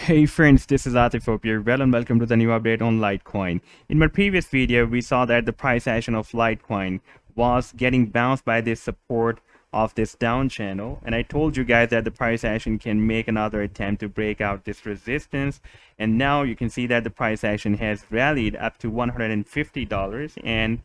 Hey friends, this is Atif. Hope you're well and welcome to the new update on Litecoin. In my previous video, we saw that the price action of Litecoin was getting bounced by this support of this down channel, and I told you guys that the price action can make another attempt to break out this resistance, and now you can see that the price action has rallied up to $150, and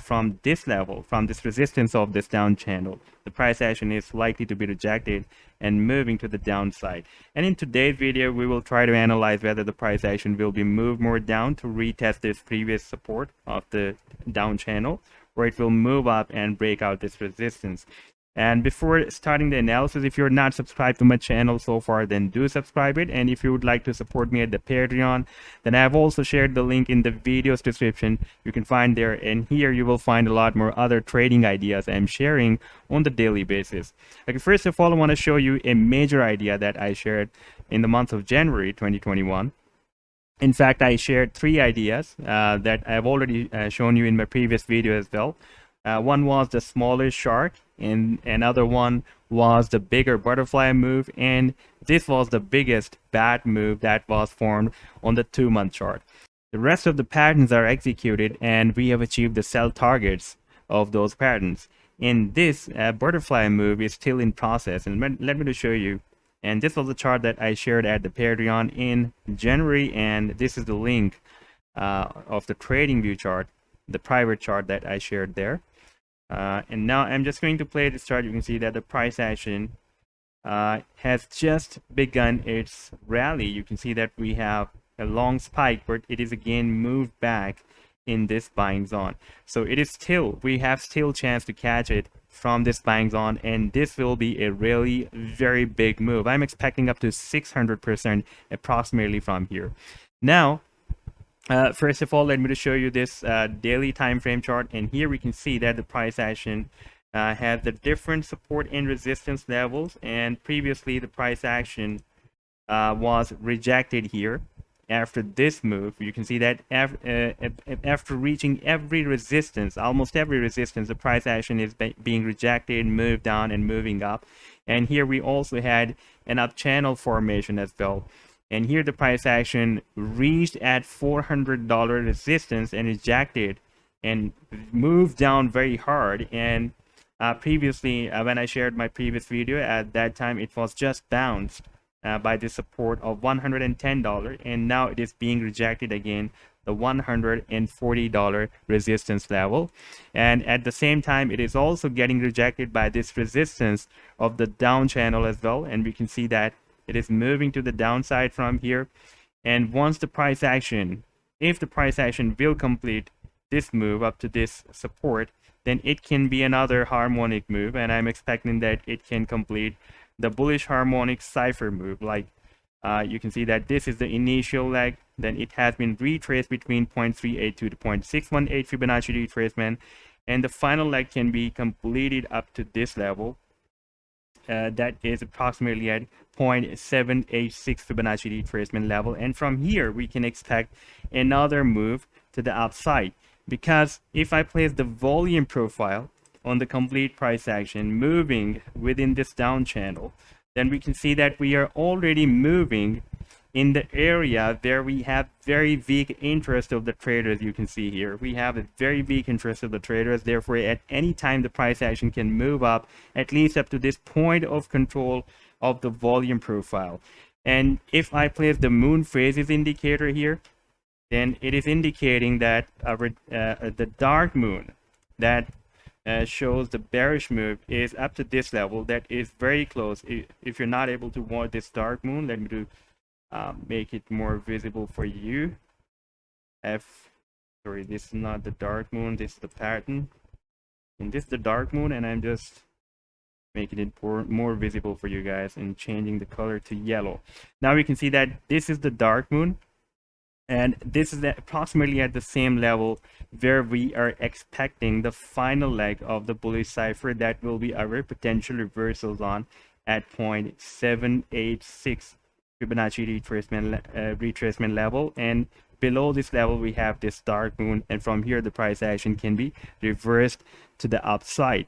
from this level, from this resistance of this down channel, the price action is likely to be rejected and moving to the downside. And in today's video, we will try to analyze whether the price action will be moved more down to retest this previous support of the down channel, or it will move up and break out this resistance. And before starting the analysis, if you're not subscribed to my channel so far, then do subscribe it. And if you would like to support me at the Patreon, then I've also shared the link in the video's description. You can find there, and here you will find a lot more other trading ideas I'm sharing on the daily basis. Okay, first of all, I want to show you a major idea that I shared in the month of January 2021. In fact, I shared three ideas that I've already shown you in my previous video as well. One was the smaller shark, and another one was the bigger butterfly move, and this was the biggest bat move that was formed on the 2-month chart. The rest of the patterns are executed, and we have achieved the sell targets of those patterns. And this butterfly move is still in process, and let me show you. And this was the chart that I shared at the Patreon in January, and this is the link of the TradingView chart, the private chart that I shared there. And now I'm just going to play this chart. You can see that the price action has just begun its rally. You can see that we have a long spike, but it is again moved back in this buying zone. So it is still, we have still chance to catch it from this buying zone, and this will be a really very big move. I'm expecting up to 600% approximately from here. Now, first of all, let me just show you this daily time frame chart, and here we can see that the price action has the different support and resistance levels, and previously the price action was rejected here. After this move, you can see that after reaching every resistance, almost every resistance, the price action is being rejected, moved down, and moving up. And here we also had an up channel formation as well. And here the price action reached at $400 resistance and rejected and moved down very hard. And previously, when I shared my previous video, at that time it was just bounced by the support of $110, and now it is being rejected again, the $140 resistance level. And at the same time, it is also getting rejected by this resistance of the down channel as well, and we can see that it is moving to the downside from here. And once the price action, if the price action will complete this move up to this support, then it can be another harmonic move, and I'm expecting that it can complete the bullish harmonic cipher move. Like you can see that this is the initial leg, then it has been retraced between 0.382 to 0.618 Fibonacci retracement, and the final leg can be completed up to this level. That is approximately at 0.786 Fibonacci retracement level, and from here we can expect another move to the upside, because if I place the volume profile on the complete price action moving within this down channel, then we can see that we are already moving in the area where we have very weak interest of the traders. You can see here we have a very weak interest of the traders. Therefore, at any time the price action can move up at least up to this point of control of the volume profile. And if I place the moon phases indicator here, then it is indicating that the dark moon that shows the bearish move is up to this level. That is very close. If you're not able to watch this dark moon, let me do make it more visible for you. Sorry, this is not the dark moon, this is the pattern, and this is the dark moon, and I'm just making it more visible for you guys and changing the color to yellow. Now we can see that this is the dark moon, and this is approximately at the same level where we are expecting the final leg of the bullish cipher. That will be our potential reversals on at 0.786 Fibonacci retracement level, and below this level we have this dark moon, and from here the price action can be reversed to the upside.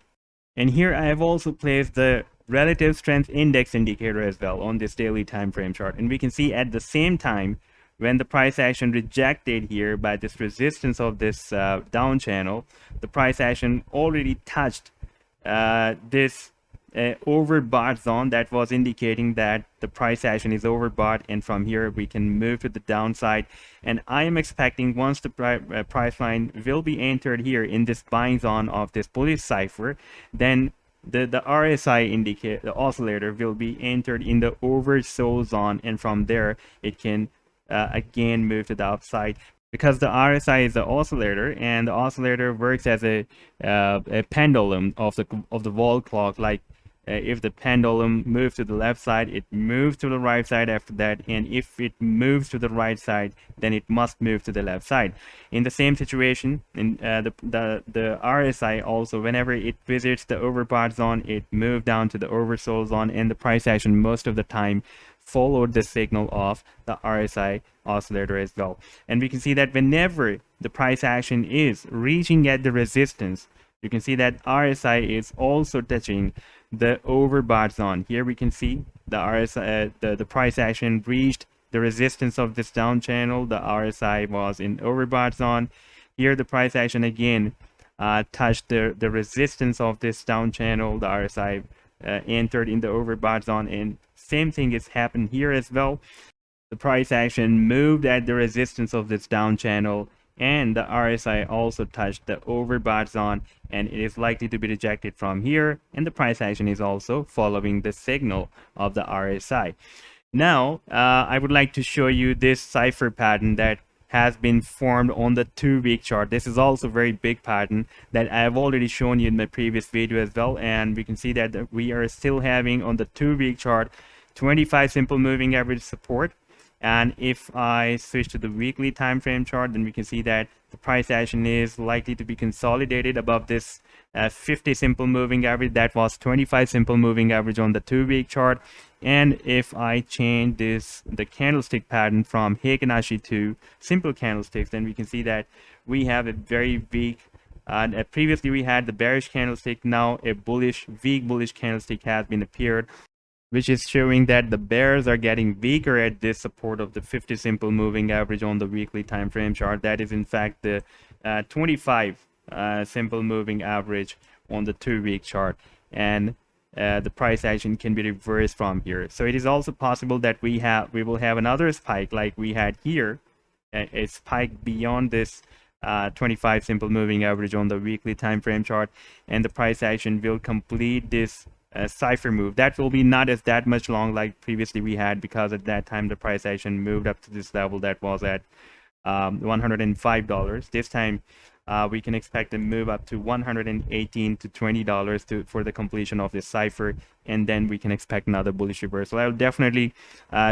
And here I have also placed the relative strength index indicator as well on this daily time frame chart. And we can see at the same time, when the price action rejected here by this resistance of this down channel, the price action already touched this overbought zone that was indicating that the price action is overbought, and from here we can move to the downside. And I am expecting once the price line will be entered here in this buying zone of this bullish cipher, then the RSI indicate the oscillator will be entered in the oversold zone, and from there it can again move to the upside, because the RSI is the oscillator, and the oscillator works as a pendulum of the wall clock. Like if the pendulum moves to the left side, it moves to the right side after that, and if it moves to the right side, then it must move to the left side. In the same situation, in the RSI also, whenever it visits the overbought zone, it moves down to the oversold zone, and the price action most of the time followed the signal of the RSI oscillator as well. And we can see that whenever the price action is reaching at the resistance, you can see that RSI is also touching the overbought zone. Here we can see the RSI, the price action reached the resistance of this down channel. The RSI was in overbought zone. Here the price action again touched the resistance of this down channel. The RSI entered in the overbought zone, and same thing is happened here as well. The price action moved at the resistance of this down channel, and the RSI also touched the overbought zone, and it is likely to be rejected from here, and the price action is also following the signal of the RSI. Now I would like to show you this cipher pattern that has been formed on the 2-week chart. This is also a very big pattern that I have already shown you in my previous video as well, and we can see that we are still having on the 2-week chart 25 simple moving average support. And if I switch to the weekly time frame chart, then we can see that the price action is likely to be consolidated above this 50 simple moving average. That was 25 simple moving average on the 2-week chart. And if I change the candlestick pattern from Heikin-Ashi to simple candlesticks, then we can see that we have a very weak previously we had the bearish candlestick. Now a weak bullish candlestick has been appeared, which is showing that the bears are getting weaker at this support of the 50 simple moving average on the weekly time frame chart. That is in fact the 25 simple moving average on the 2-week chart, and the price action can be reversed from here. So it is also possible that we will have another spike like we had here, a spike beyond this 25 simple moving average on the weekly time frame chart, and the price action will complete this cipher move. That will be not as that much long like previously we had, because at that time the price action moved up to this level that was at $105. This time we can expect a move up to $118 to $20 for the completion of this cipher, and then we can expect another bullish reversal. I will definitely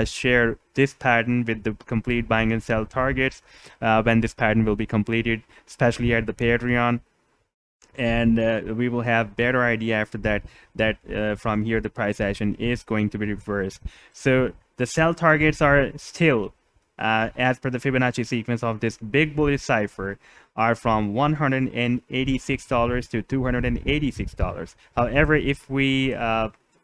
share this pattern with the complete buying and sell targets when this pattern will be completed, especially at the Patreon. And we will have better idea after that from here the price action is going to be reversed. So the sell targets are still as per the Fibonacci sequence of this big bullish cipher are from $186 to $286. However, if we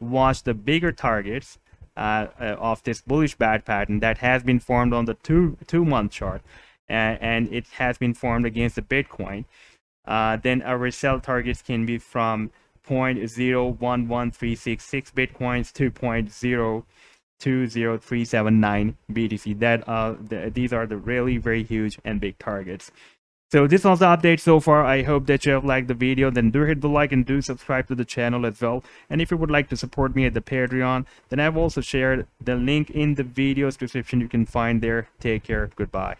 watch the bigger targets of this bullish bad pattern that has been formed on the two-month chart, and it has been formed against the Bitcoin, then our sell targets can be from 0.011366 bitcoins to 0.020379 BTC. These are the really very huge and big targets. So this was the update so far. I hope that you have liked the video. Then do hit the like and do subscribe to the channel as well. And if you would like to support me at the Patreon, then I've also shared the link in the video's description. You can find there. Take care. Goodbye.